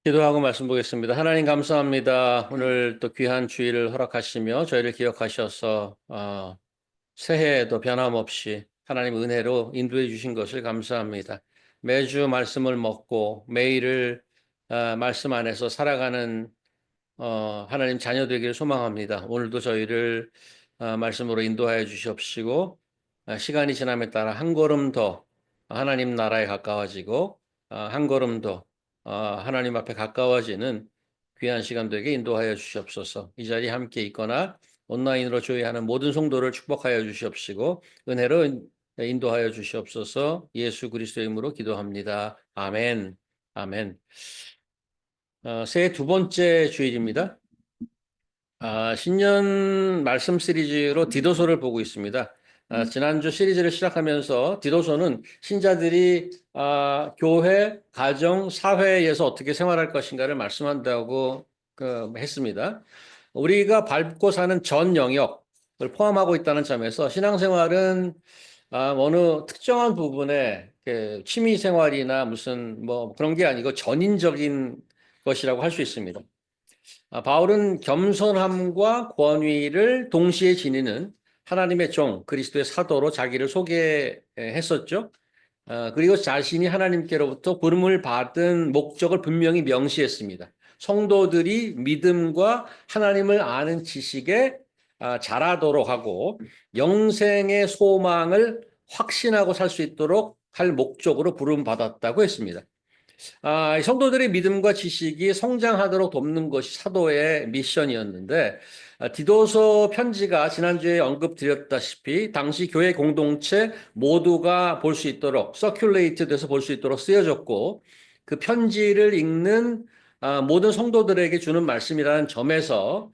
기도하고 말씀 보겠습니다. 하나님 감사합니다. 오늘 또 귀한 주일을 허락하시며 저희를 기억하셔서 새해에도 변함없이 하나님 은혜로 인도해 주신 것을 감사합니다. 매주 말씀을 먹고 매일을 말씀 안에서 살아가는 하나님 자녀 되기를 소망합니다. 오늘도 저희를 말씀으로 인도하여 주시옵시고 시간이 지남에 따라 한 걸음 더 하나님 나라에 가까워지고 한 걸음 더 하나님 앞에 가까워지는 귀한 시간 되게 인도하여 주시옵소서. 이 자리에 함께 있거나 온라인으로 조회하는 모든 성도를 축복하여 주시옵시고 은혜로 인도하여 주시옵소서. 예수 그리스도의 이름으로 기도합니다. 아멘. 아멘. 새해 두 번째 주일입니다. 신년 말씀 시리즈로 디도서를 보고 있습니다. 지난주 시리즈를 시작하면서 디도서는 신자들이 교회, 가정, 사회에서 어떻게 생활할 것인가를 말씀한다고 했습니다. 우리가 밟고 사는 전 영역을 포함하고 있다는 점에서 신앙생활은 어느 특정한 부분에 취미 생활이나 무슨 뭐 그런 게 아니고 전인적인 것이라고 할 수 있습니다. 바울은 겸손함과 권위를 동시에 지니는 하나님의 종, 그리스도의 사도로 자기를 소개했었죠. 그리고 자신이 하나님께로부터 부름을 받은 목적을 분명히 명시했습니다. 성도들이 믿음과 하나님을 아는 지식에 자라도록 하고 영생의 소망을 확신하고 살 수 있도록 할 목적으로 부름받았다고 했습니다. 성도들의 믿음과 지식이 성장하도록 돕는 것이 사도의 미션이었는데 디도서 편지가 지난주에 언급드렸다시피 당시 교회 공동체 모두가 볼 수 있도록 서큘레이트 돼서 볼 수 있도록 쓰여졌고 그 편지를 읽는 모든 성도들에게 주는 말씀이라는 점에서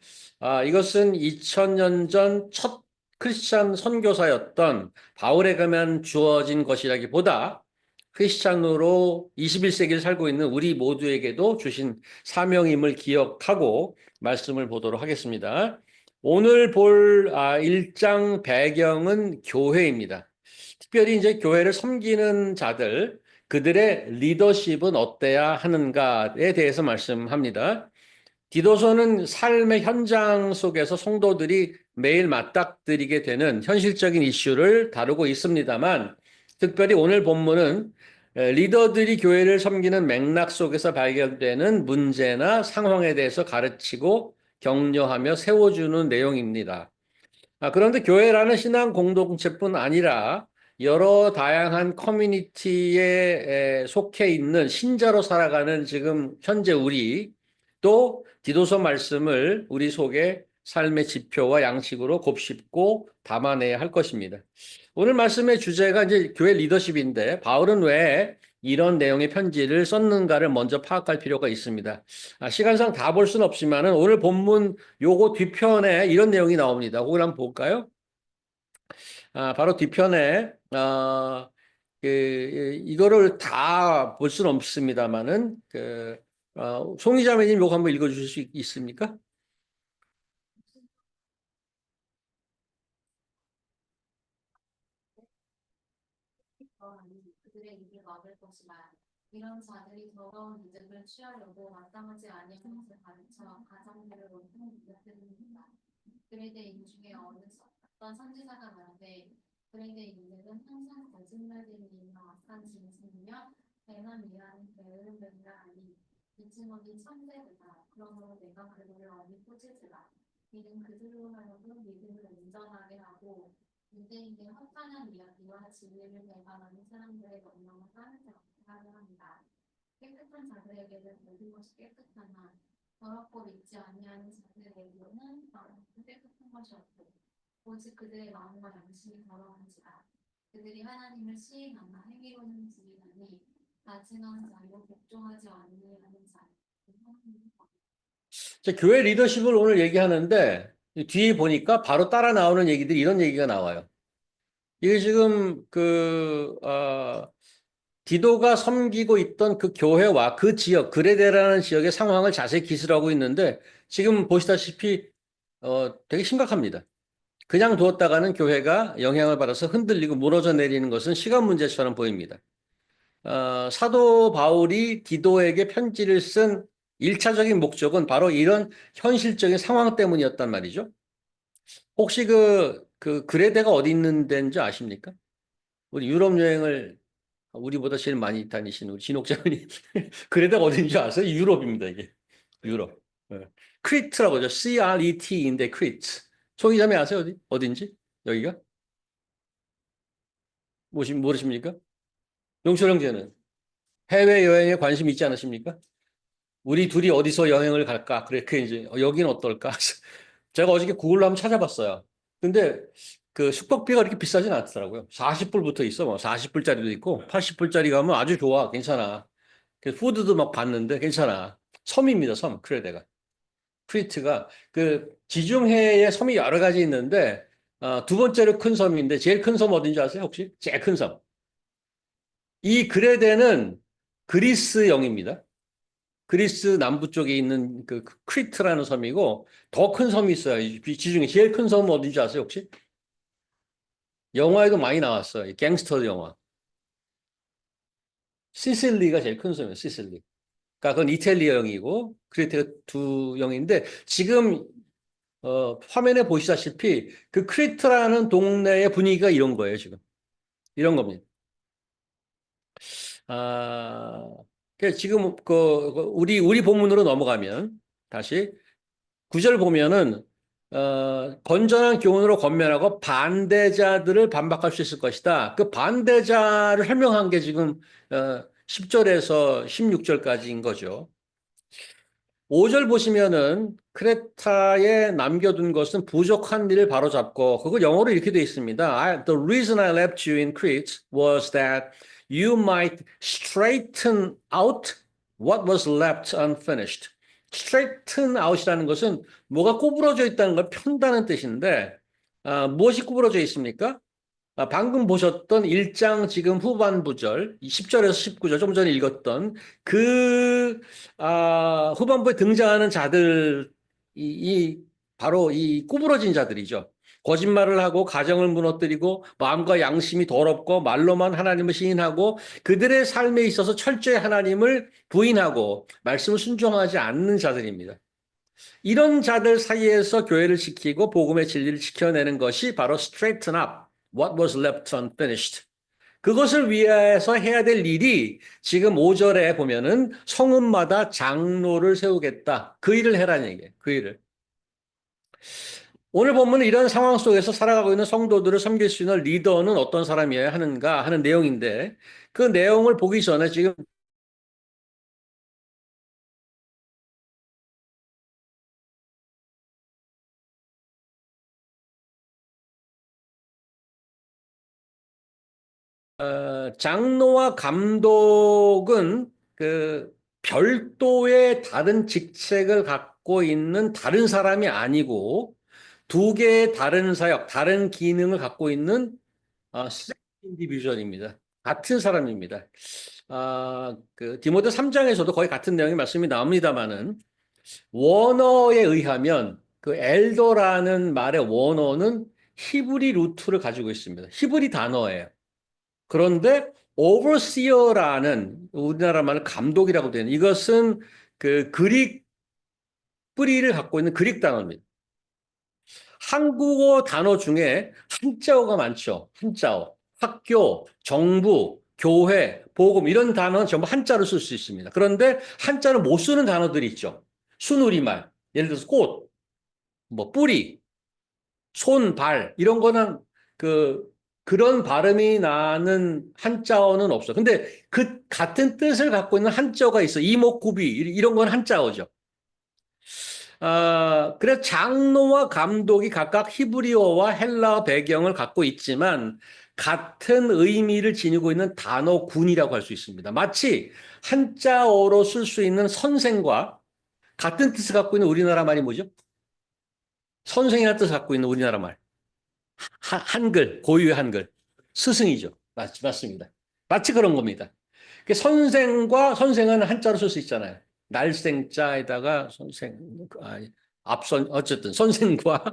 이것은 2000년 전 첫 크리스찬 선교사였던 바울에게만 주어진 것이라기보다 크리스찬으로 21세기를 살고 있는 우리 모두에게도 주신 사명임을 기억하고 말씀을 보도록 하겠습니다. 오늘 볼 1장 배경은 교회입니다. 특별히 이제 교회를 섬기는 자들, 그들의 리더십은 어때야 하는가에 대해서 말씀합니다. 디도서는 삶의 현장 속에서 성도들이 매일 맞닥뜨리게 되는 현실적인 이슈를 다루고 있습니다만 특별히 오늘 본문은 리더들이 교회를 섬기는 맥락 속에서 발견되는 문제나 상황에 대해서 가르치고 격려하며 세워주는 내용입니다. 그런데 교회라는 신앙 공동체뿐 아니라 여러 다양한 커뮤니티에 속해 있는 신자로 살아가는 지금 현재 우리 또 디도서 말씀을 우리 속에 삶의 지표와 양식으로 곱씹고 담아내야 할 것입니다. 오늘 말씀의 주제가 이제 교회 리더십인데 바울은 왜 이런 내용의 편지를 썼는가를 먼저 파악할 필요가 있습니다. 시간상 다 볼 수는 없지만은 오늘 본문 요거 뒤편에 이런 내용이 나옵니다. 그걸 한번 볼까요? 바로 뒤편에 이거를 다 볼 수는 없습니다만은 송이자매님 요거 한번 읽어주실 수 있습니까? 그들의 입을 막을 것이라. 이런 자들이 더러운 이득을 취하려고 마땅하지 아니한 것을 가르쳐 가장들을 온통 무너뜨립니다. 그레데인 중에 어떤 선지자가 말하되 그레데인 이들은 항상 거짓말쟁이이며 악한 짐승이며 배남이라는 게으름뱅이라 하니 이 증언이 천대로다. 그러므로 내가 그들을 어디 꾸짖으라. 이는 그들로 하여금 믿음을 온전하게 하고 유대인의 허탄한 이야기와 진리를 배반하는 사람들의 명령을 따르지 않게 하려 합니다. 깨끗한 자들에게는 모든 것이 깨끗하나 더럽고 믿지 아니하는 자들에게는 깨끗한 것이 없고 오직 그들의 마음과 양심이 더러운지라. 그들이 하나님을 시인하나 행위로는 지리하니 나증한 자요 복종하지 아니하는 자. 교회 리더십을 오늘 얘기하는데 뒤에 보니까 바로 따라 나오는 얘기들이 이런 얘기가 나와요. 이게 지금 디도가 섬기고 있던 그 교회와 그 지역, 그레데라는 지역의 상황을 자세히 기술하고 있는데 지금 보시다시피 되게 심각합니다. 그냥 두었다가는 교회가 영향을 받아서 흔들리고 무너져 내리는 것은 시간 문제처럼 보입니다. 사도 바울이 디도에게 편지를 쓴 일차적인 목적은 바로 이런 현실적인 상황 때문이었단 말이죠. 혹시 그 그레데가 어디 있는 데인지 아십니까? 우리 유럽 여행을 우리보다 제일 많이 다니신 우리 진옥장님 그레데가 어딘지 아세요? 유럽입니다, 이게. 유럽. 예. 크리트라고 하죠. CRET인데 크리트. 송 기자님 아세요? 어딘지? 여기가? 모르십니까? 용철 형제는 해외여행에 관심 있지 않으십니까? 우리 둘이 어디서 여행을 갈까? 그래, 그 이제 여기는 어떨까? 제가 어저께 구글로 한번 찾아봤어요. 근데 그 숙박비가 그렇게 비싸진 않더라고요. 40불부터 있어. 뭐 40불짜리도 있고 80불짜리 가면 아주 좋아. 괜찮아. 그래서 푸드도 막 봤는데 괜찮아. 섬입니다. 섬. 크레데가. 크리트가 그 지중해에 섬이 여러 가지 있는데 두 번째로 큰 섬인데 제일 큰 섬 어딘지 아세요? 혹시? 제일 큰 섬. 이 그레데는 그리스령입니다. 그리스 남부 쪽에 있는 그 크리트라는 섬이고 더 큰 섬이 있어요. 이 지중해 제일 큰 섬은 어딘지 아세요 혹시? 영화에도 많이 나왔어요. 갱스터 영화. 시실리가 제일 큰 섬이에요. 시실리. 그러니까 그건 이탈리아령이고 크리트가 두 영인데 지금 화면에 보시다시피 그 크리트라는 동네의 분위기가 이런 거예요. 지금 이런 겁니다. 아, 지금 우리 본문으로 넘어가면 다시 구절 보면은 건전한 교훈으로 권면하고 반대자들을 반박할 수 있을 것이다. 그 반대자를 설명한 게 지금 10절에서 16절까지인 거죠. 5절 보시면은 크레타에 남겨둔 것은 부족한 일을 바로잡고 그걸 영어로 이렇게 되어 있습니다. The reason I left you in Crete was that you might straighten out what was left unfinished. straighten out이라는 것은 뭐가 구부러져 있다는 걸 편다는 뜻인데 무엇이 구부러져 있습니까? 방금 보셨던 1장 지금 후반부절, 10절에서 19절, 좀 전에 읽었던 그, 후반부에 등장하는 자들, 바로 이 구부러진 자들이죠. 거짓말을 하고 가정을 무너뜨리고 마음과 양심이 더럽고 말로만 하나님을 시인하고 그들의 삶에 있어서 철저히 하나님을 부인하고 말씀을 순종하지 않는 자들입니다. 이런 자들 사이에서 교회를 지키고 복음의 진리를 지켜내는 것이 바로 straighten up what was left unfinished. 그것을 위해서 해야 될 일이 지금 5절에 보면은 성읍마다 장로를 세우겠다. 그 일을 해라는 얘기예요. 그 일을. 오늘 본문은 이런 상황 속에서 살아가고 있는 성도들을 섬길 수 있는 리더는 어떤 사람이어야 하는가 하는 내용인데 그 내용을 보기 전에 지금 장로와 감독은 그 별도의 다른 직책을 갖고 있는 다른 사람이 아니고 두 개의 다른 사역, 다른 기능을 갖고 있는 인디비주얼입니다. 같은 사람입니다. 그 디모데 3장에서도 거의 같은 내용의 말씀이 나옵니다만은 원어에 의하면 그 엘더라는 말의 원어는 히브리 루트를 가지고 있습니다. 히브리 단어예요. 그런데 overseer라는 우리나라 말로 감독이라고 되는 이것은 그 그릭 뿌리를 갖고 있는 그릭 단어입니다. 한국어 단어 중에 한자어가 많죠. 한자어. 학교, 정부, 교회, 복음 이런 단어는 전부 한자로 쓸 수 있습니다. 그런데 한자를 못 쓰는 단어들이 있죠. 순우리말. 예를 들어서 꽃, 뭐 뿌리, 손, 발 이런 거는 그런 발음이 나는 한자어는 없어. 근데 그 같은 뜻을 갖고 있는 한자어가 있어. 이목구비 이런 건 한자어죠. 그래서 장로와 감독이 각각 히브리어와 헬라어 배경을 갖고 있지만 같은 의미를 지니고 있는 단어군이라고 할 수 있습니다. 마치 한자어로 쓸 수 있는 선생과 같은 뜻을 갖고 있는 우리나라 말이 뭐죠? 선생이라는 뜻을 갖고 있는 우리나라 말. 한글, 고유의 한글. 스승이죠. 맞습니다. 마치 그런 겁니다. 선생은 한자로 쓸 수 있잖아요. 날생자에다가 앞선, 어쨌든 선생과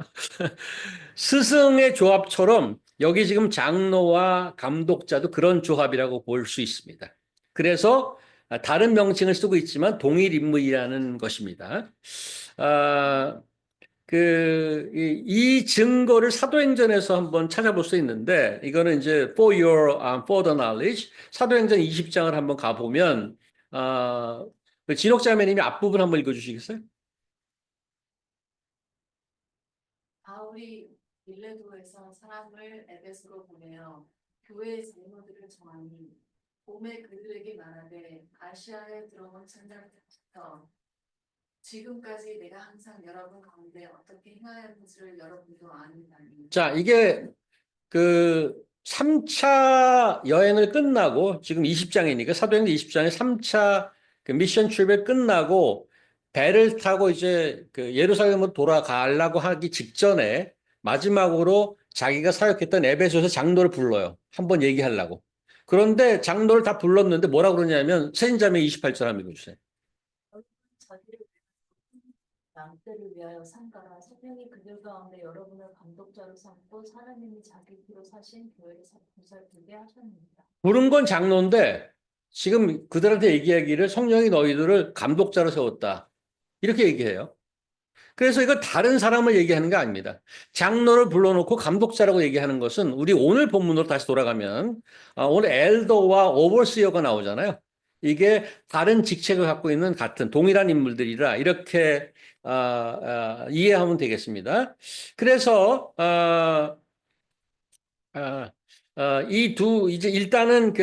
스승의 조합처럼 여기 지금 장로와 감독자도 그런 조합이라고 볼 수 있습니다. 그래서 다른 명칭을 쓰고 있지만 동일 인물이라는 것입니다. 아, 이 증거를 사도행전에서 한번 찾아볼 수 있는데, 이거는 이제 for the knowledge, 사도행전 20장을 한번 가보면, 그 진옥자매님이 앞부분 한번 읽어주시겠어요? 바울이 밀레도에서 사람을 에베소로 보내어 교회의 장로들을 정하니 봄에 그들에게 말하되 아시아에 들어온 천사부터 지금까지 내가 항상 여러분 가운데 어떻게 행하였는지를 여러분도 아니다니. 자, 이게 그 3차 여행을 끝나고 지금 20장이니까 사도행전 20장에 3차 그 미션 출발 끝나고 배를 타고 이제 그 예루살렘으로 돌아가려고 하기 직전에 마지막으로 자기가 사역했던 에베소에서 장로를 불러요. 한번 얘기하려고. 그런데 장로를 다 불렀는데 뭐라 그러냐면 세인자매 28절 한번 읽어주세요. 자기를 양떼를 위하여 산가라 성령이 그들 가운데 여러분을 감독자로 삼고 하나님이 자기 피로 사신 교회를 보살피게 하셨습니다. 부른 건 장로인데 지금 그들한테 얘기하기를 성령이 너희들을 감독자로 세웠다. 이렇게 얘기해요. 그래서 이거 다른 사람을 얘기하는 게 아닙니다. 장로를 불러놓고 감독자라고 얘기하는 것은 우리 오늘 본문으로 다시 돌아가면 오늘 엘더와 오버시어가 나오잖아요. 이게 다른 직책을 갖고 있는 같은 동일한 인물들이라 이렇게 이해하면 되겠습니다. 그래서 이제 일단은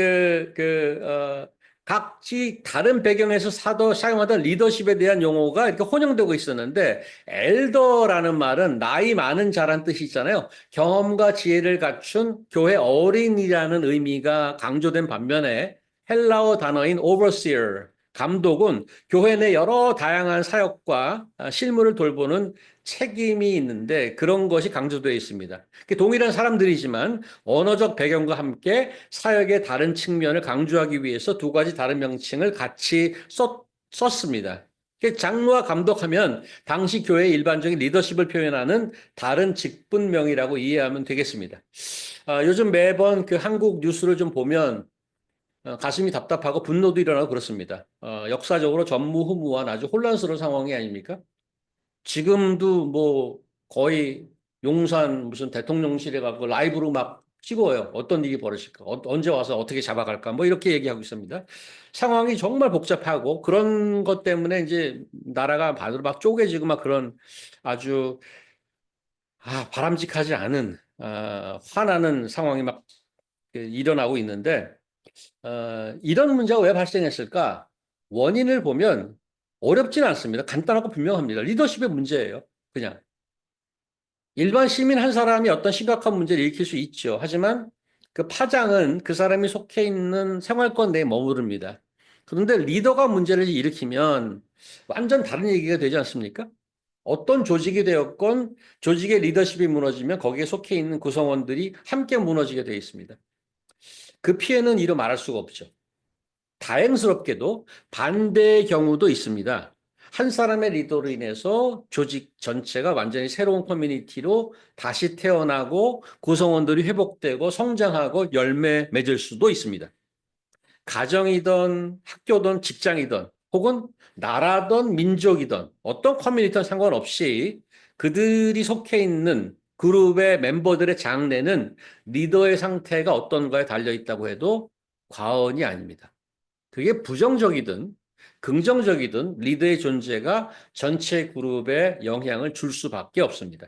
각지 다른 배경에서 사용하던 리더십에 대한 용어가 이렇게 혼용되고 있었는데, 엘더라는 말은 나이 많은 자란 뜻이 있잖아요. 경험과 지혜를 갖춘 교회 어린이라는 의미가 강조된 반면에 헬라어 단어인 overseer, 감독은 교회 내 여러 다양한 사역과 실무를 돌보는 책임이 있는데 그런 것이 강조되어 있습니다. 동일한 사람들이지만 언어적 배경과 함께 사역의 다른 측면을 강조하기 위해서 두 가지 다른 명칭을 같이 썼습니다. 장로와 감독하면 당시 교회의 일반적인 리더십을 표현하는 다른 직분명이라고 이해하면 되겠습니다. 요즘 매번 그 한국 뉴스를 좀 보면 가슴이 답답하고 분노도 일어나고 그렇습니다. 역사적으로 전무후무한 아주 혼란스러운 상황이 아닙니까? 지금도 뭐 거의 용산 무슨 대통령실에 가고 라이브로 막 찍어요. 어떤 일이 벌어질까? 언제 와서 어떻게 잡아갈까? 뭐 이렇게 얘기하고 있습니다. 상황이 정말 복잡하고 그런 것 때문에 이제 나라가 반으로 막 쪼개지고 막 그런 아주 바람직하지 않은 화나는 상황이 막 일어나고 있는데 이런 문제가 왜 발생했을까? 원인을 보면 어렵진 않습니다. 간단하고 분명합니다. 리더십의 문제예요. 그냥. 일반 시민 한 사람이 어떤 심각한 문제를 일으킬 수 있죠. 하지만 그 파장은 그 사람이 속해 있는 생활권 내에 머무릅니다. 그런데 리더가 문제를 일으키면 완전 다른 얘기가 되지 않습니까? 어떤 조직이 되었건 조직의 리더십이 무너지면 거기에 속해 있는 구성원들이 함께 무너지게 되어 있습니다. 그 피해는 이루 말할 수가 없죠. 다행스럽게도 반대의 경우도 있습니다. 한 사람의 리더로 인해서 조직 전체가 완전히 새로운 커뮤니티로 다시 태어나고 구성원들이 회복되고 성장하고 열매 맺을 수도 있습니다. 가정이든 학교든 직장이든 혹은 나라든 민족이든 어떤 커뮤니티든 상관없이 그들이 속해 있는 그룹의 멤버들의 장래는 리더의 상태가 어떤가에 달려 있다고 해도 과언이 아닙니다. 그게 부정적이든 긍정적이든 리더의 존재가 전체 그룹에 영향을 줄 수밖에 없습니다.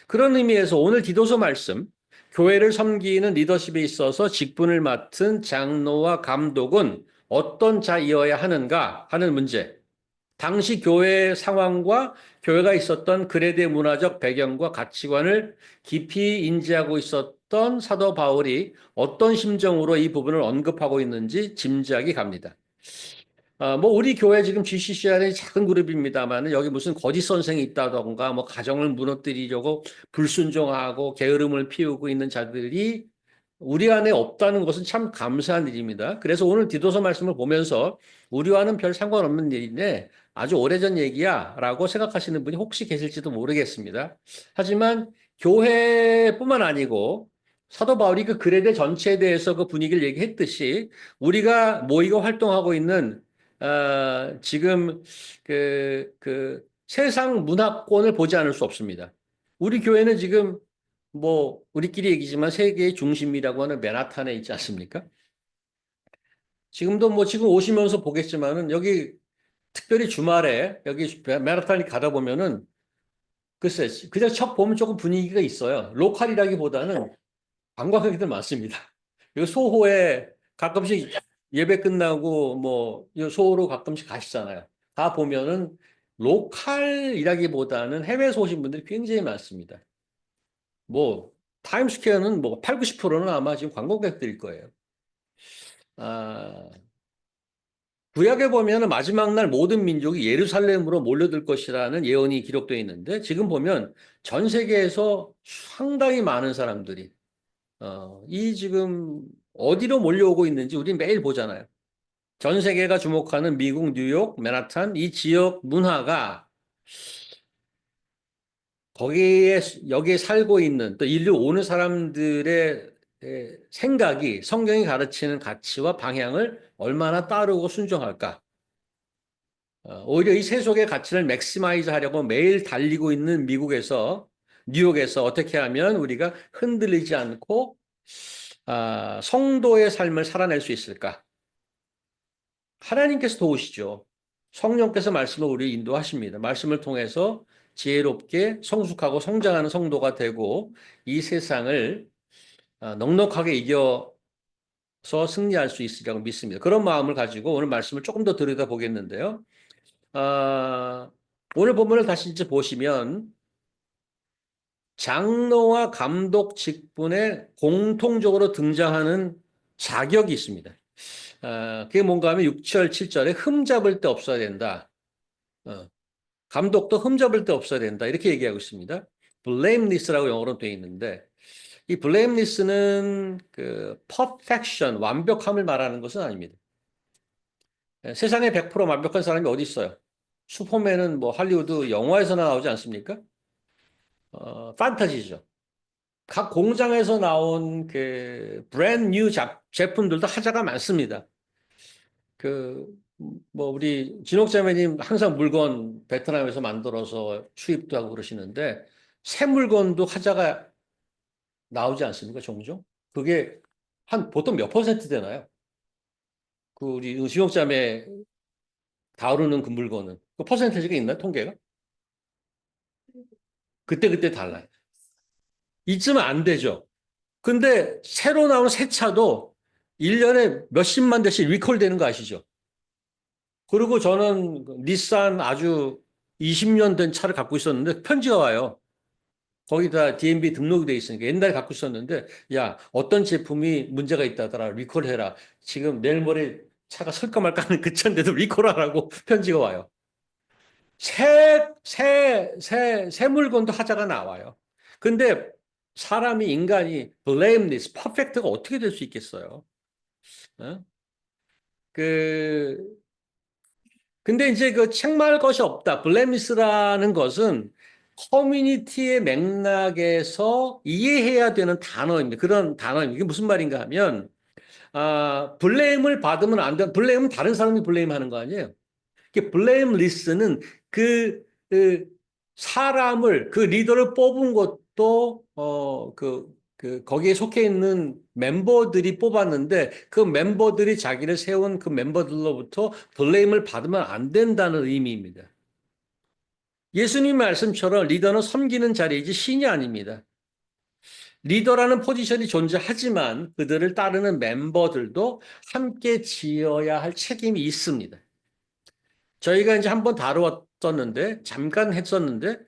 그런 의미에서 오늘 디도서 말씀, 교회를 섬기는 리더십에 있어서 직분을 맡은 장로와 감독은 어떤 자이어야 하는가 하는 문제, 당시 교회의 상황과 교회가 있었던 그레데 문화적 배경과 가치관을 깊이 인지하고 있었던 사도 바울이 어떤 심정으로 이 부분을 언급하고 있는지 짐작이 갑니다. 뭐 우리 교회 지금 GCCR의 작은 그룹입니다만 여기 무슨 거짓 선생이 있다던가 뭐 가정을 무너뜨리려고 불순종하고 게으름을 피우고 있는 자들이 우리 안에 없다는 것은 참 감사한 일입니다. 그래서 오늘 디도서 말씀을 보면서 우리와는 별 상관없는 일인데 아주 오래전 얘기야 라고 생각하시는 분이 혹시 계실지도 모르겠습니다. 하지만 교회뿐만 아니고 사도 바울이 그 그레데 전체에 대해서 그 분위기를 얘기했듯이 우리가 모이고 활동하고 있는 지금 그 세상 문화권을 보지 않을 수 없습니다. 우리 교회는 지금 뭐 우리끼리 얘기지만 세계의 중심이라고 하는 맨하탄에 있지 않습니까? 지금도 뭐 지금 오시면서 보겠지만은 여기 특별히 주말에 여기 맨하탄이 가다 보면은 글쎄 그냥 척 보면 조금 분위기가 있어요. 로컬이라기보다는 관광객들 많습니다. 여기 소호에 가끔씩 예배 끝나고 뭐 소호로 가끔씩 가시잖아요. 가 보면은 로컬이라기보다는 해외에서 오신 분들이 굉장히 많습니다. 뭐 타임스퀘어는 뭐 8, 90%는 아마 지금 관광객들일 거예요. 아, 구약에 보면은 마지막 날 모든 민족이 예루살렘으로 몰려들 것이라는 예언이 기록되어 있는데 지금 보면 전 세계에서 상당히 많은 사람들이 이 지금 어디로 몰려오고 있는지 우리 매일 보잖아요. 전 세계가 주목하는 미국, 뉴욕, 맨하탄 이 지역 문화가 거기에 여기에 살고 있는 또 인류 오는 사람들의 생각이 성경이 가르치는 가치와 방향을 얼마나 따르고 순종할까? 오히려 이 세속의 가치를 맥시마이즈 하려고 매일 달리고 있는 미국에서 뉴욕에서 어떻게 하면 우리가 흔들리지 않고 성도의 삶을 살아낼 수 있을까? 하나님께서 도우시죠. 성령께서 말씀을 우리 인도하십니다. 말씀을 통해서 지혜롭게 성숙하고 성장하는 성도가 되고 이 세상을 넉넉하게 이겨서 승리할 수 있으리라고 믿습니다. 그런 마음을 가지고 오늘 말씀을 조금 더 들여다보겠는데요. 오늘 본문을 다시 이제 보시면 장로와 감독 직분에 공통적으로 등장하는 자격이 있습니다. 그게 뭔가 하면 6절, 7절에 흠잡을 데 없어야 된다. 감독도 흠잡을 데 없어야 된다. 이렇게 얘기하고 있습니다. blameless라고 영어로 되어 있는데 이 blameless는 그 perfection, 완벽함을 말하는 것은 아닙니다. 세상에 100% 완벽한 사람이 어디 있어요? 슈퍼맨은 뭐 할리우드 영화에서나 나오지 않습니까? 판타지죠. 각 공장에서 나온 그 브랜드 뉴 제품들도 하자가 많습니다. 그 뭐 우리 진옥자매님 항상 물건 베트남에서 만들어서 수입도 하고 그러시는데 새 물건도 하자가 나오지 않습니까? 종종? 그게 한 보통 몇 퍼센트 되나요? 그 우리 진옥자매 다루는 그 물건은 그 퍼센테이지가 있나요? 통계가? 그때 달라요. 이쯤은 안 되죠. 근데 새로 나온 새 차도 1년에 몇십만 대씩 리콜 되는 거 아시죠? 그리고 저는 닛산 아주 20년 된 차를 갖고 있었는데 편지가 와요. 거기다 DMV 등록이 돼 있으니까 옛날에 갖고 있었는데 야 어떤 제품이 문제가 있다더라 리콜해라. 지금 내일 모레 차가 설까 말까 하는 그 차인데도 리콜하라고 편지가 와요. 새 물건도 하자가 나와요. 근데 사람이 인간이 blameless, perfect가 어떻게 될 수 있겠어요? 어? 그 근데 이제 그 책망할 것이 없다. blameless라는 것은 커뮤니티의 맥락에서 이해해야 되는 단어입니다. 그런 단어입니다. 이게 무슨 말인가 하면 블레임을 받으면 안 돼. 블레임은 다른 사람이 블레임하는 거 아니에요. 이게 블레임리스는 그 사람을 그 리더를 뽑은 것도 거기에 속해 있는 멤버들이 뽑았는데 그 멤버들이 자기를 세운 그 멤버들로부터 블레임을 받으면 안 된다는 의미입니다. 예수님 말씀처럼 리더는 섬기는 자리이지 신이 아닙니다. 리더라는 포지션이 존재하지만 그들을 따르는 member들도 함께 지어야 할 책임이 있습니다. 저희가 이제 한번 다루었었는데 잠깐 했었는데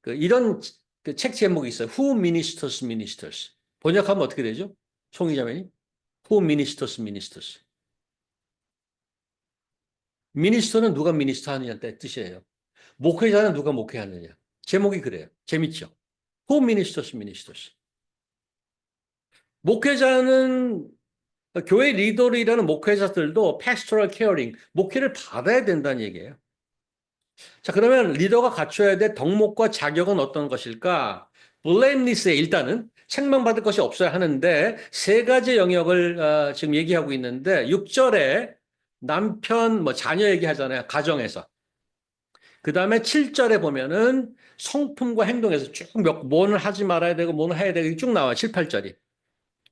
이런 그 책 제목이 있어요. Who Ministers Ministers. 번역하면 어떻게 되죠? 송이자매님? Who Ministers Ministers. 미니스터는 누가 미니스터 하느냐 뜻이에요. 목회자는 누가 목회하느냐. 제목이 그래요. 재밌죠? Who Ministers Ministers. 목회자는 교회 리더를 목회자들도 pastoral caring, 목회를 받아야 된다는 얘기예요. 자, 그러면 리더가 갖춰야 될 덕목과 자격은 어떤 것일까? blameless에 일단은 책망받을 것이 없어야 하는데 세 가지 영역을 지금 얘기하고 있는데 6절에 남편, 뭐 자녀 얘기하잖아요. 가정에서. 그 다음에 7절에 보면은 성품과 행동에서 쭉 뭐는 하지 말아야 되고 뭐는 해야 되고 쭉 나와요. 7, 8절이.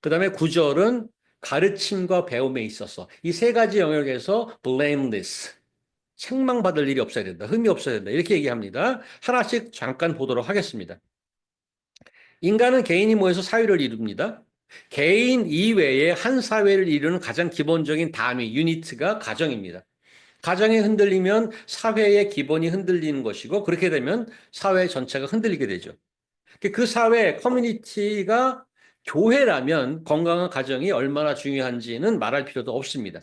그 다음에 9절은 가르침과 배움에 있어서 이 세 가지 영역에서 blameless. 책망받을 일이 없어야 된다. 흠이 없어야 된다. 이렇게 얘기합니다. 하나씩 잠깐 보도록 하겠습니다. 인간은 개인이 모여서 사회를 이룹니다. 개인 이외에 한 사회를 이루는 가장 기본적인 단위, 유니트가 가정입니다. 가정이 흔들리면 사회의 기본이 흔들리는 것이고 그렇게 되면 사회 전체가 흔들리게 되죠. 그 사회, 커뮤니티가 교회라면 건강한 가정이 얼마나 중요한지는 말할 필요도 없습니다.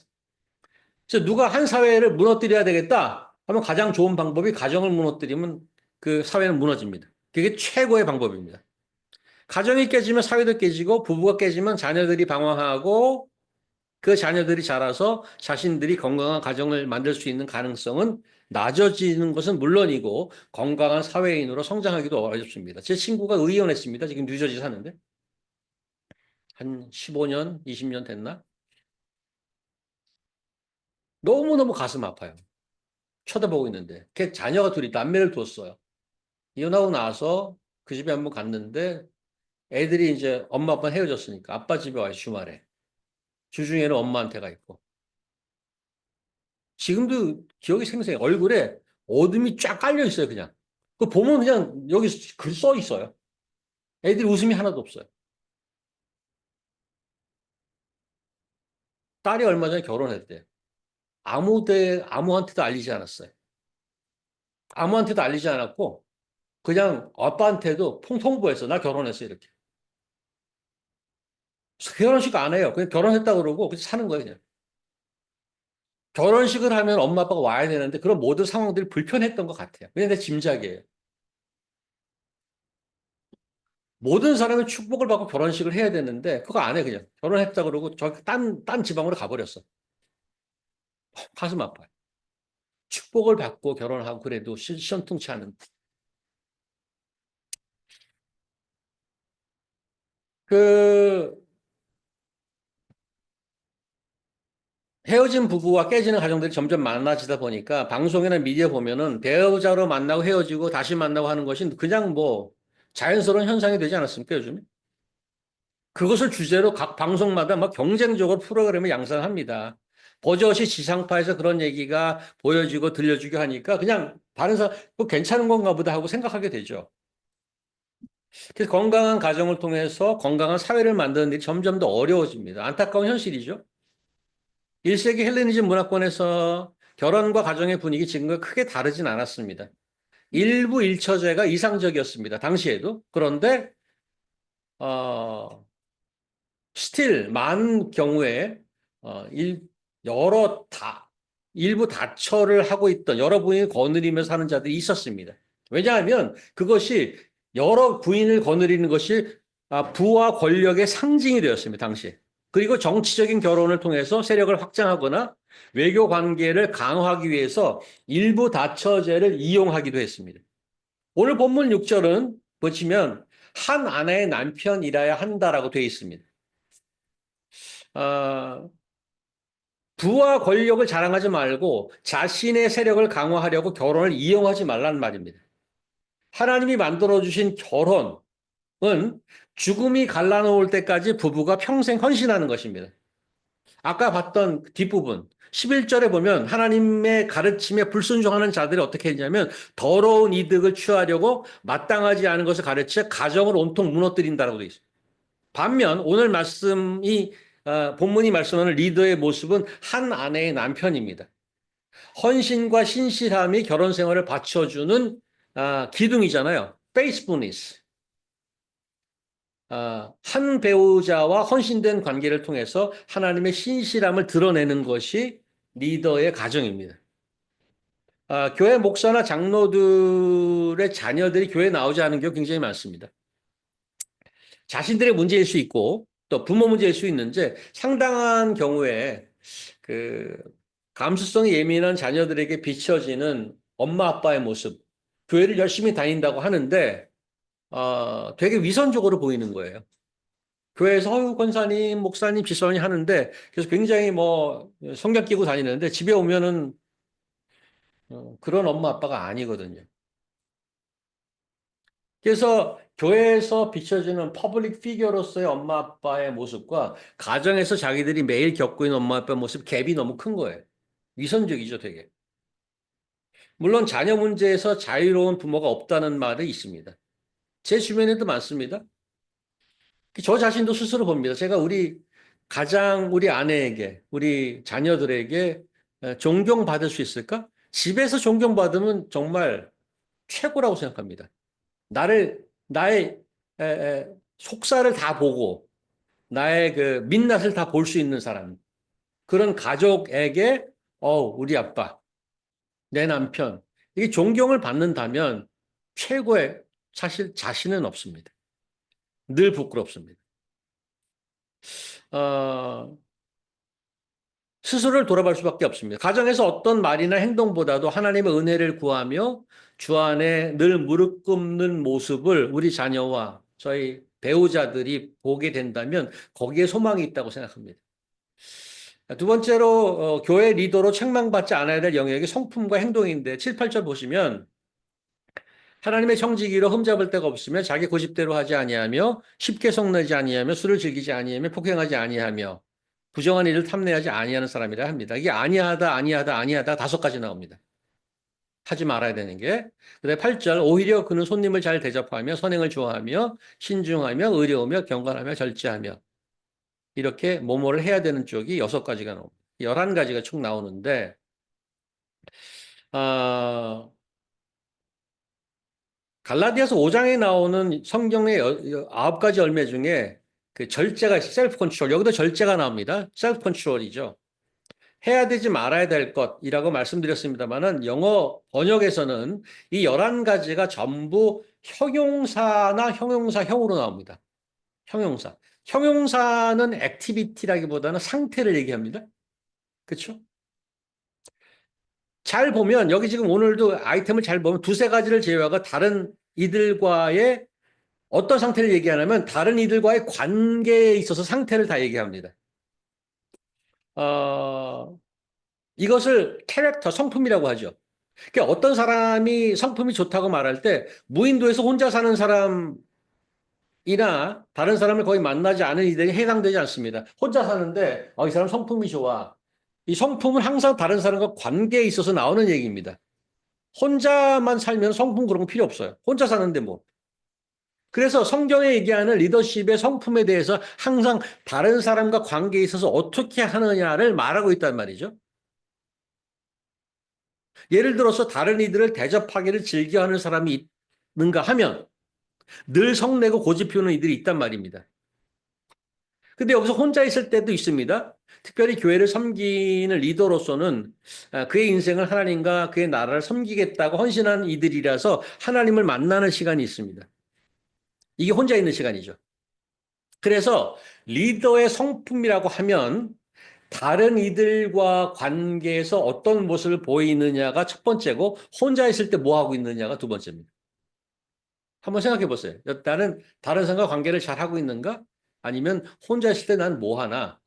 그래서 누가 한 사회를 무너뜨려야 되겠다 하면 가장 좋은 방법이 가정을 무너뜨리면 그 사회는 무너집니다. 그게 최고의 방법입니다. 가정이 깨지면 사회도 깨지고 부부가 깨지면 자녀들이 방황하고 그 자녀들이 자라서 자신들이 건강한 가정을 만들 수 있는 가능성은 낮아지는 것은 물론이고 건강한 사회인으로 성장하기도 어렵습니다. 제 친구가 의원했습니다. 지금 뉴저지 사는데 한 15년, 20년 됐나? 너무너무 가슴 아파요. 쳐다보고 있는데 걔 자녀가 둘이 남매를 뒀어요. 이혼하고 나서 그 집에 한번 갔는데 애들이 이제 엄마 아빠 헤어졌으니까 아빠 집에 와요 주말에. 주중에는 엄마한테 가 있고. 지금도 기억이 생생해요. 얼굴에 어둠이 쫙 깔려 있어요, 그냥. 그 보면 그냥 여기 글 써 있어요. 애들이 웃음이 하나도 없어요. 딸이 얼마 전에 결혼했대. 아무한테도 알리지 않았어요. 아무한테도 알리지 않았고, 그냥 아빠한테도 통보했어. 나 결혼했어, 이렇게. 결혼식 안 해요. 그냥 결혼했다 그러고, 그냥 사는 거예요, 그냥. 결혼식을 하면 엄마 아빠가 와야 되는데, 그런 모든 상황들이 불편했던 것 같아요. 그냥 내 짐작이에요. 모든 사람이 축복을 받고 결혼식을 해야 되는데 그거 안 해 그냥 결혼했다 그러고 저 딴 지방으로 가버렸어. 가슴 아파요. 축복을 받고 결혼하고 그래도 시원통치 않은 그 헤어진 부부와 깨지는 가정들이 점점 많아지다 보니까 방송이나 미디어 보면은 배우자로 만나고 헤어지고 다시 만나고 하는 것이 그냥 뭐 자연스러운 현상이 되지 않았습니까 요즘에? 그것을 주제로 각 방송마다 막 경쟁적으로 프로그램을 양산합니다. 버젓이 지상파에서 그런 얘기가 보여지고 들려주고 하니까 그냥 다른 사람, 뭐 괜찮은 건가 보다 하고 생각하게 되죠. 그래서 건강한 가정을 통해서 건강한 사회를 만드는 일이 점점 더 어려워집니다. 안타까운 현실이죠. 1세기 헬레니즘 문화권에서 결혼과 가정의 분위기 지금과 크게 다르진 않았습니다. 일부 일처제가 이상적이었습니다. 당시에도. 그런데 스틸 많은 경우에 어, 일, 여러 다 일부 다처를 하고 있던 여러 부인을 거느리며 사는 자들이 있었습니다. 왜냐하면 그것이 여러 부인을 거느리는 것이 부와 권력의 상징이 되었습니다. 당시에. 그리고 정치적인 결혼을 통해서 세력을 확장하거나 외교 관계를 강화하기 위해서 일부 다처제를 이용하기도 했습니다. 오늘 본문 6절은 보시면 한 아내의 남편이라야 한다라고 되어 있습니다. 어, 부와 권력을 자랑하지 말고 자신의 세력을 강화하려고 결혼을 이용하지 말라는 말입니다. 하나님이 만들어주신 결혼은 죽음이 갈라놓을 때까지 부부가 평생 헌신하는 것입니다. 아까 봤던 뒷부분 11절에 보면 하나님의 가르침에 불순종하는 자들이 어떻게 했냐면 더러운 이득을 취하려고 마땅하지 않은 것을 가르쳐 가정을 온통 무너뜨린다라고 되어 있어요. 반면 오늘 말씀이 본문이 말씀하는 리더의 모습은 한 아내의 남편입니다. 헌신과 신실함이 결혼 생활을 받쳐주는 기둥이잖아요. faithfulness. 한 배우자와 헌신된 관계를 통해서 하나님의 신실함을 드러내는 것이 리더의 가정입니다. 교회 목사나 장로들의 자녀들이 교회에 나오지 않은 경우 굉장히 많습니다. 자신들의 문제일 수 있고 또 부모 문제일 수 있는데 상당한 경우에 그 감수성이 예민한 자녀들에게 비춰지는 엄마 아빠의 모습, 교회를 열심히 다닌다고 하는데 되게 위선적으로 보이는 거예요. 교회에서 허유 권사님, 목사님, 집사님 하는데 그래서 굉장히 뭐 성경 끼고 다니는데 집에 오면은 그런 엄마 아빠가 아니거든요. 그래서 교회에서 비춰지는 퍼블릭 피겨로서의 엄마 아빠의 모습과 가정에서 자기들이 매일 겪고 있는 엄마 아빠의 모습 갭이 너무 큰 거예요. 위선적이죠, 되게. 물론 자녀 문제에서 자유로운 부모가 없다는 말이 있습니다. 제 주변에도 많습니다. 저 자신도 스스로 봅니다. 제가 우리 가장 우리 아내에게, 우리 자녀들에게 존경받을 수 있을까? 집에서 존경받으면 정말 최고라고 생각합니다. 나의 속살을 다 보고, 나의 그 민낯을 다 볼 수 있는 사람. 그런 가족에게, 우리 아빠, 내 남편, 이게 존경을 받는다면 최고의 사실 자신은 없습니다. 늘 부끄럽습니다. 어, 스스로를 돌아볼 수밖에 없습니다. 가정에서 어떤 말이나 행동보다도 하나님의 은혜를 구하며 주 안에 늘 무릎 꿇는 모습을 우리 자녀와 저희 배우자들이 보게 된다면 거기에 소망이 있다고 생각합니다. 두 번째로 교회 리더로 책망받지 않아야 될 영역이 성품과 행동인데 7, 8절 보시면 하나님의 청지기로 흠잡을 데가 없으며 자기 고집대로 하지 아니하며 쉽게 속내지 아니하며 술을 즐기지 아니하며 폭행하지 아니하며 부정한 일을 탐내하지 아니하는 사람이라 합니다. 이게 아니하다, 아니하다, 아니하다 5가지 나옵니다. 하지 말아야 되는 게. 그다음에 8절 오히려 그는 손님을 잘 대접하며 선행을 좋아하며 신중하며 의로우며 경건하며 절제하며 이렇게 뭐뭐를 해야 되는 쪽이 6가지가 나옵니다. 11가지가 쭉 나오는데 아, 갈라디아서 5장에 나오는 성경의 9가지 열매 중에 그 절제가 있어요. 셀프 컨트롤. 여기도 절제가 나옵니다. 셀프 컨트롤이죠. 해야 되지 말아야 될 것이라고 말씀드렸습니다만은 영어 번역에서는 이 11가지가 전부 형용사나 형용사형으로 나옵니다. 형용사. 형용사는 액티비티라기보다는 상태를 얘기합니다. 그렇죠? 잘 보면 여기 지금 오늘도 아이템을 잘 보면 2-3가지를 제외하고 다른 이들과의 어떤 상태를 얘기하냐면 다른 이들과의 관계에 있어서 상태를 다 얘기합니다. 어, 이것을 캐릭터, 성품이라고 하죠. 그러니까 어떤 사람이 성품이 좋다고 말할 때 무인도에서 혼자 사는 사람이나 다른 사람을 거의 만나지 않은 이들이 해당되지 않습니다. 혼자 사는데 이 사람 성품이 좋아. 이 성품은 항상 다른 사람과 관계에 있어서 나오는 얘기입니다. 혼자만 살면 성품 그런 거 필요 없어요. 혼자 사는데 뭐. 그래서 성경에 얘기하는 리더십의 성품에 대해서 항상 다른 사람과 관계에 있어서 어떻게 하느냐를 말하고 있단 말이죠. 예를 들어서 다른 이들을 대접하기를 즐겨하는 사람이 있는가 하면 늘 성내고 고집 피우는 이들이 있단 말입니다. 근데 여기서 혼자 있을 때도 있습니다. 특별히 교회를 섬기는 리더로서는 그의 인생을 하나님과 그의 나라를 섬기겠다고 헌신한 이들이라서 하나님을 만나는 시간이 있습니다. 이게 혼자 있는 시간이죠. 그래서 리더의 성품이라고 하면 다른 이들과 관계에서 어떤 모습을 보이느냐가 첫 번째고 혼자 있을 때 뭐 하고 있느냐가 두 번째입니다. 한번 생각해 보세요. 나는 다른 사람과 관계를 잘 하고 있는가? 아니면 혼자 있을 때 난 뭐 하나?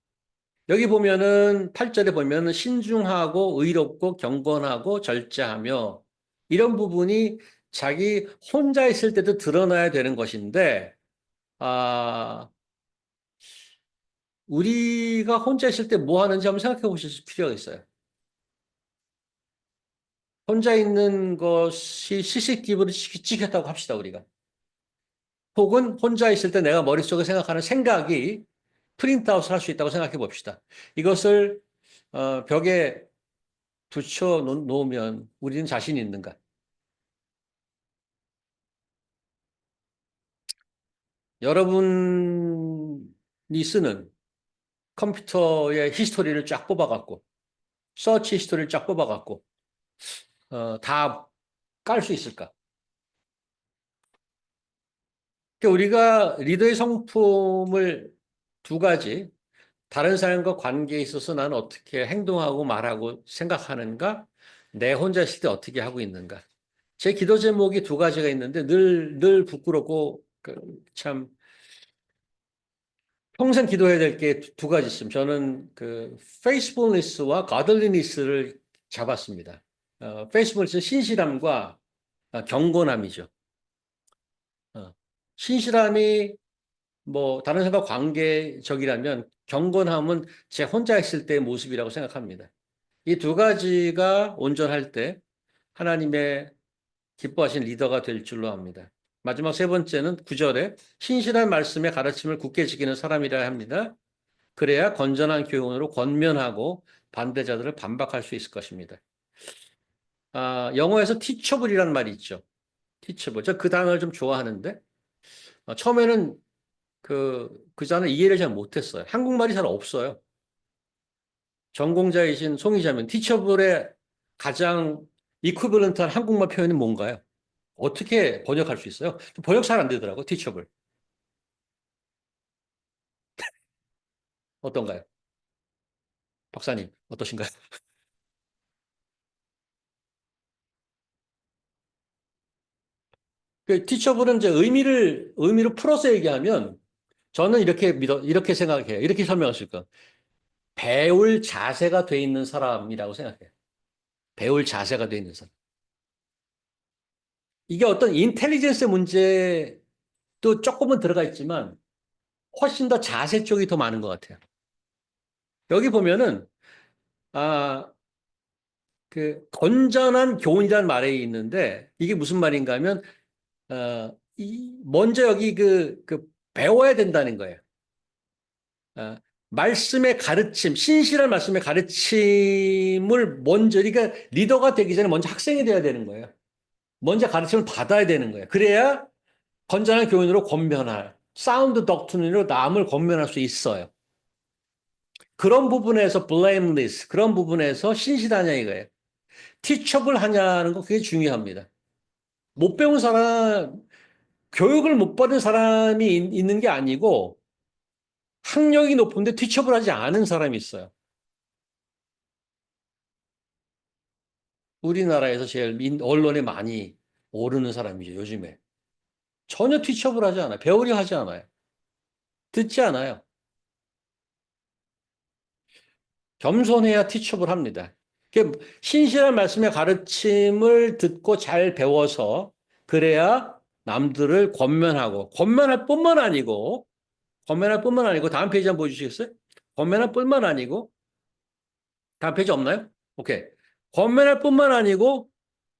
여기 보면은 8절에 보면은 신중하고 의롭고 경건하고 절제하며 이런 부분이 자기 혼자 있을 때도 드러나야 되는 것인데 아, 우리가 혼자 있을 때 뭐 하는지 한번 생각해 보실 필요가 있어요. 혼자 있는 것이 CCTV로 찍혔다고 합시다, 우리가. 혹은 혼자 있을 때 내가 머릿속에 생각하는 생각이 프린트아웃을 할 수 있다고 생각해 봅시다. 이것을 벽에 붙여 놓으면 우리는 자신이 있는가? 여러분이 쓰는 컴퓨터의 히스토리를 쫙 뽑아갖고 서치 히스토리를 쫙 뽑아갖고 다 깔 수 있을까? 그러니까 우리가 리더의 성품을 2가지 다른 사람과 관계에 있어서 나는 어떻게 행동하고 말하고 생각하는가? 내 혼자 있을 때 어떻게 하고 있는가? 제 기도 제목이 2가지가 있는데 늘 부끄럽고 참 평생 기도해야 될 게 두 가지 있습니다. 저는 그 faithfulness와 godliness를 잡았습니다. faithfulness 신실함과 경건함이죠. 어, 신실함이 뭐 다른 사람과 관계적이라면 경건함은 제 혼자 있을 때의 모습이라고 생각합니다. 이 두 가지가 온전할 때 하나님의 기뻐하신 리더가 될 줄로 압니다. 마지막 세 번째는 9절에 신실한 말씀의 가르침을 굳게 지키는 사람이라 합니다. 그래야 건전한 교훈으로 권면하고 반대자들을 반박할 수 있을 것입니다. 영어에서 teachable이라는 말이 있죠. teachable. 저 그 단어를 좀 좋아하는데 처음에는 그 단어 이해를 잘 못했어요. 한국말이 잘 없어요. 전공자이신 송 기자면 teachable의 가장 이퀴벌런트한 한국말 표현이 뭔가요? 어떻게 번역할 수 있어요? 번역 잘 안 되더라고, teachable. 어떤가요? 박사님, 어떠신가요? 그 teachable은 이제 의미를 풀어서 얘기하면 저는 이렇게 생각해요. 이렇게 설명하실 거. 배울 자세가 돼 있는 사람이라고 생각해요. 배울 자세가 돼 있는 사람. 이게 어떤 인텔리전스 문제도 조금은 들어가 있지만 훨씬 더 자세 쪽이 더 많은 것 같아요. 여기 보면은, 아, 그, 건전한 교훈이라는 말이 있는데 이게 무슨 말인가 하면, 먼저 여기 배워야 된다는 거예요. 말씀의 가르침, 신실한 말씀의 가르침을 먼저, 그러니까 리더가 되기 전에 먼저 학생이 돼야 되는 거예요. 먼저 가르침을 받아야 되는 거예요. 그래야 건전한 교훈으로 권면할, 사운드 덕트린으로 남을 권면할 수 있어요. 그런 부분에서 blameless, 그런 부분에서 신실하냐 이거예요. teachable 하냐는 거 그게 중요합니다. 못 배운 사람, 교육을 못 받은 사람이 있는 게 아니고 학력이 높은데 teachable 하지 않은 사람이 있어요. 우리나라에서 제일 언론에 많이 오르는 사람이죠, 요즘에. 전혀 teachable 하지 않아요. 배우려 하지 않아요. 듣지 않아요. 겸손해야 티첩을 합니다. 신실한 말씀의 가르침을 듣고 잘 배워서 그래야 남들을 권면할 뿐만 아니고 다음 페이지 한번 보여주시겠어요? 권면할 뿐만 아니고 다음 페이지 없나요? 오케이. 권면할 뿐만 아니고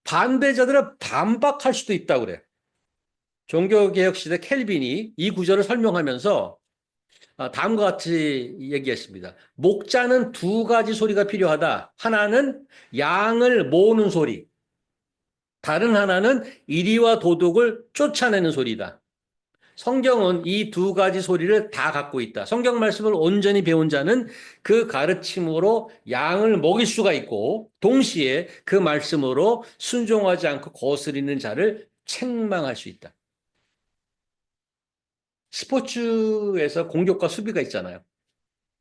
반대자들을 반박할 수도 있다고 그래요. 종교개혁 시대 켈빈이 이 구절을 설명하면서 다음과 같이 얘기했습니다. 목자는 두 가지 소리가 필요하다. 하나는 양을 모으는 소리. 다른 하나는 이리와 도둑을 쫓아내는 소리다. 성경은 이 두 가지 소리를 다 갖고 있다. 성경 말씀을 온전히 배운 자는 그 가르침으로 양을 먹일 수가 있고 동시에 그 말씀으로 순종하지 않고 거스리는 자를 책망할 수 있다. 스포츠에서 공격과 수비가 있잖아요.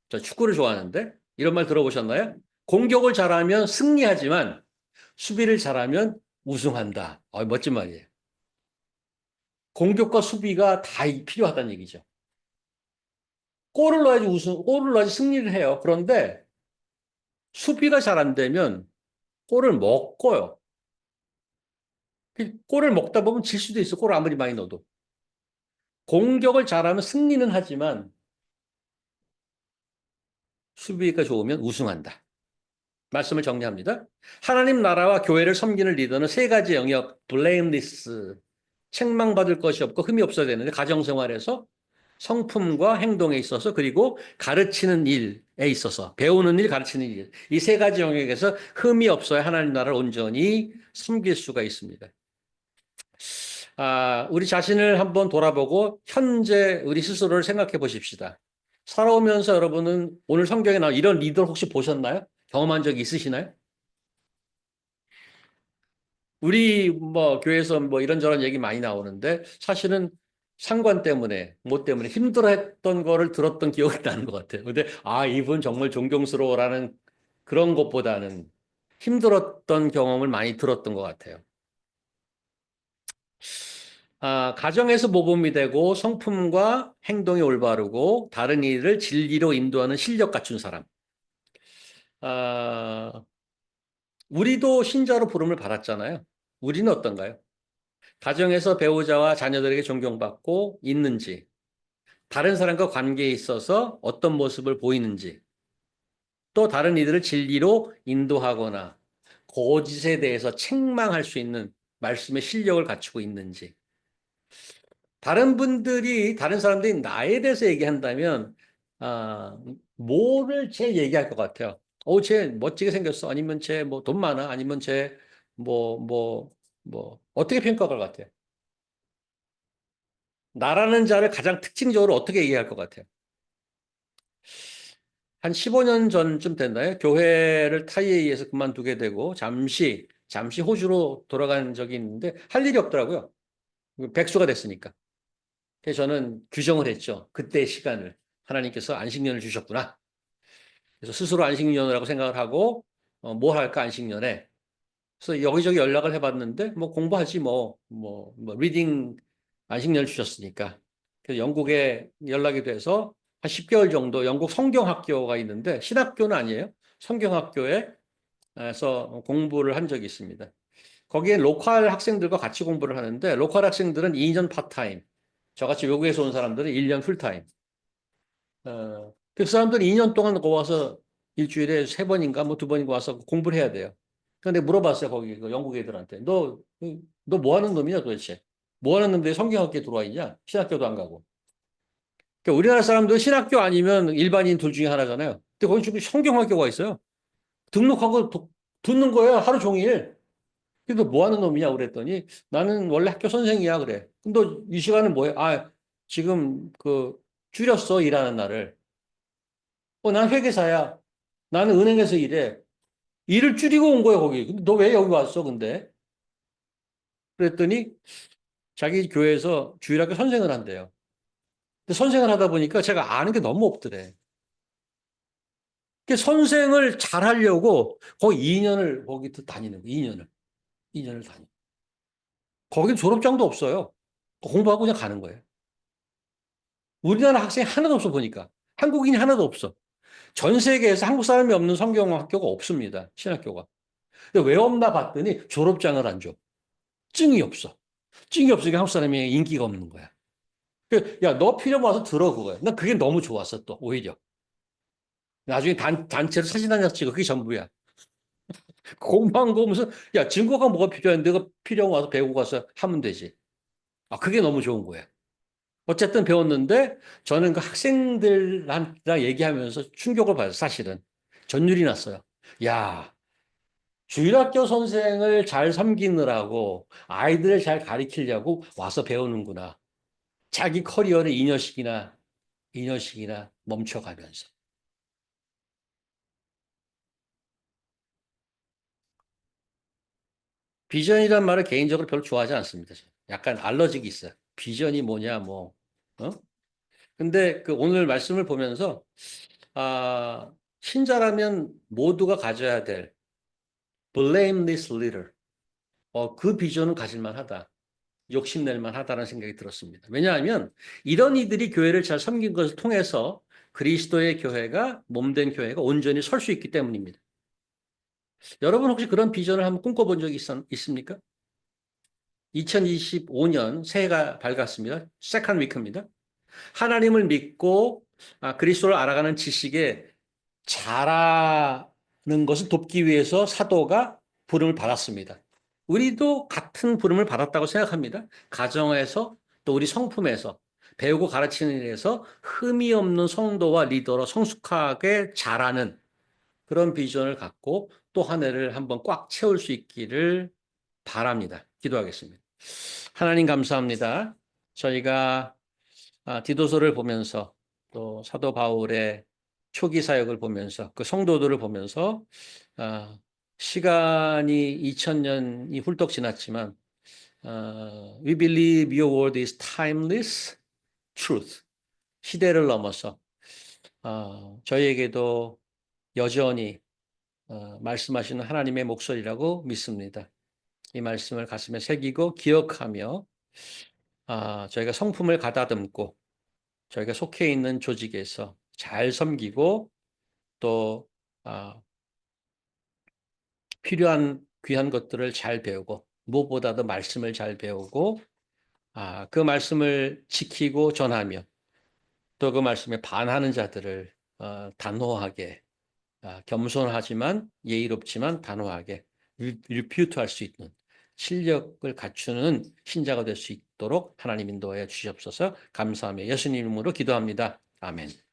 저 축구를 좋아하는데 이런 말 들어보셨나요? 공격을 잘하면 승리하지만 수비를 잘하면 우승한다. 멋진 말이에요. 공격과 수비가 다 필요하다는 얘기죠. 골을 넣어야지 승리를 해요. 그런데 수비가 잘 안 되면 골을 먹고요. 골을 먹다 보면 질 수도 있어. 골을 아무리 많이 넣어도. 공격을 잘하면 승리는 하지만 수비가 좋으면 우승한다. 말씀을 정리합니다. 하나님 나라와 교회를 섬기는 리더는 세 가지 영역, blameless, 책망받을 것이 없고 흠이 없어야 되는데 가정생활에서 성품과 행동에 있어서 그리고 가르치는 일에 있어서 배우는 일, 가르치는 일. 이 세 가지 영역에서 흠이 없어야 하나님 나라를 온전히 섬길 수가 있습니다. 우리 자신을 한번 돌아보고 현재 우리 스스로를 생각해 보십시다. 살아오면서 여러분은 오늘 성경에 나온 이런 리더 혹시 보셨나요? 경험한 적 있으시나요? 우리 뭐 교회에서 뭐 이런저런 얘기 많이 나오는데 사실은 상관 때문에 뭐 때문에 힘들어했던 거를 들었던 기억이 나는 것 같아요. 근데 이분 정말 존경스러워라는 그런 것보다는 힘들었던 경험을 많이 들었던 것 같아요. 가정에서 모범이 되고 성품과 행동이 올바르고 다른 이를 진리로 인도하는 실력 갖춘 사람. 아, 우리도 신자로 부름을 받았잖아요. 우리는 어떤가요? 가정에서 배우자와 자녀들에게 존경받고 있는지, 다른 사람과 관계에 있어서 어떤 모습을 보이는지, 또 다른 이들을 진리로 인도하거나 거짓에 대해서 책망할 수 있는 말씀의 실력을 갖추고 있는지. 다른 사람들이 나에 대해서 얘기한다면, 아, 뭐를 제일 얘기할 것 같아요? 쟤 멋지게 생겼어. 아니면 쟤 뭐 돈 많아. 아니면 쟤 뭐, 뭐, 어떻게 평가할 것 같아요? 나라는 자를 가장 특징적으로 어떻게 얘기할 것 같아요? 한 15년 전쯤 됐나요? 교회를 타이에이에서 그만두게 되고 잠시 호주로 돌아간 적이 있는데 할 일이 없더라고요. 백수가 됐으니까. 그래서 저는 규정을 했죠. 그때의 시간을. 하나님께서 안식년을 주셨구나. 그래서 스스로 안식년이라고 생각을 하고 뭘 할까 안식년에. 그래서 여기저기 연락을 해봤는데 뭐 공부하지 리딩 안식년을 주셨으니까. 그래서 영국에 연락이 돼서 한 10개월 정도 영국 성경학교가 있는데 신학교는 아니에요. 성경학교에서 공부를 한 적이 있습니다. 거기에 로컬 학생들과 같이 공부를 하는데 로컬 학생들은 2년 파타임, 저같이 외국에서 온 사람들은 1년 풀타임. 그 사람들은 2년 동안 거기 와서 일주일에 3번인가 뭐 2번인가 와서 공부를 해야 돼요. 근데 물어봤어요. 거기 그 영국 애들한테. 너 뭐 하는 놈이냐 도대체? 뭐 하는 놈들이 성경학교에 들어와 있냐? 신학교도 안 가고. 그러니까 우리나라 사람들은 신학교 아니면 일반인 둘 중에 하나잖아요. 근데 거기 지금 성경학교가 있어요. 등록하고 듣는 거야. 하루 종일. 근데 너 뭐 하는 놈이냐 그랬더니 나는 원래 학교 선생이야 그래. 근데 너 이 시간은 뭐해? 지금 줄였어 일하는 날을. 난 회계사야. 나는 은행에서 일해. 일을 줄이고 온 거야, 거기. 근데 너 왜 여기 왔어, 근데? 그랬더니 자기 교회에서 주일학교 선생을 한대요. 근데 선생을 하다 보니까 제가 아는 게 너무 없더래. 그 선생을 잘 하려고 거의 2년을 거기 다니는 거예요. 2년을. 2년을 다니. 거긴 졸업장도 없어요. 공부하고 그냥 가는 거예요. 우리나라 학생이 하나도 없어 보니까. 한국인이 하나도 없어. 전 세계에서 한국 사람이 없는 성경학교가 없습니다. 신학교가. 근데 왜 없나 봤더니 졸업장을 안 줘. 증이 없어. 증이 없으니까 한국 사람이 인기가 없는 거야. 야, 너 필요면 와서 들어, 그거야. 난 그게 너무 좋았어, 또, 오히려. 나중에 단체로 사진 한 장 찍어. 그게 전부야. 공부한 거 보면서, 야, 증거가 뭐가 필요해? 내가 필요하면 와서 배우고 가서 하면 되지. 그게 너무 좋은 거야. 어쨌든 배웠는데, 저는 그 학생들랑 얘기하면서 충격을 받았어요, 사실은. 전율이 났어요. 야, 주일학교 선생을 잘 섬기느라고 아이들을 잘 가리키려고 와서 배우는구나. 자기 커리어를 2년씩이나 멈춰가면서. 비전이란 말을 개인적으로 별로 좋아하지 않습니다. 약간 알러지가 있어요. 비전이 뭐냐, 뭐, 어? 근데 그 오늘 말씀을 보면서, 신자라면 모두가 가져야 될 blameless leader. 그 비전은 가질만 하다. 욕심낼만 하다는 생각이 들었습니다. 왜냐하면 이런 이들이 교회를 잘 섬긴 것을 통해서 그리스도의 교회가 몸된 교회가 온전히 설 수 있기 때문입니다. 여러분 혹시 그런 비전을 한번 꿈꿔본 적이 있습니까? 2025년 새해가 밝았습니다. 세컨 위크입니다. 하나님을 믿고 그리스도를 알아가는 지식에 자라는 것을 돕기 위해서 사도가 부름을 받았습니다. 우리도 같은 부름을 받았다고 생각합니다. 가정에서 또 우리 성품에서 배우고 가르치는 일에서 흠이 없는 성도와 리더로 성숙하게 자라는 그런 비전을 갖고 또 한 해를 한번 꽉 채울 수 있기를 바랍니다. 기도하겠습니다. 하나님 감사합니다. 저희가 디도서를 보면서 또 사도 바울의 초기 사역을 보면서 그 성도들을 보면서 아, 시간이 2000년이 훌떡 지났지만 We believe your word is timeless truth. 시대를 넘어서 저희에게도 여전히 말씀하시는 하나님의 목소리라고 믿습니다. 이 말씀을 가슴에 새기고 기억하며 저희가 성품을 가다듬고 저희가 속해 있는 조직에서 잘 섬기고 또 필요한 귀한 것들을 잘 배우고 무엇보다도 말씀을 잘 배우고 그 말씀을 지키고 전하며 또 그 말씀에 반하는 자들을 단호하게 겸손하지만 예의롭지만 단호하게 리퓨트할 수 있는 실력을 갖추는 신자가 될 수 있도록 하나님 인도하여 주시옵소서. 감사하며 예수님 이름으로 기도합니다. 아멘.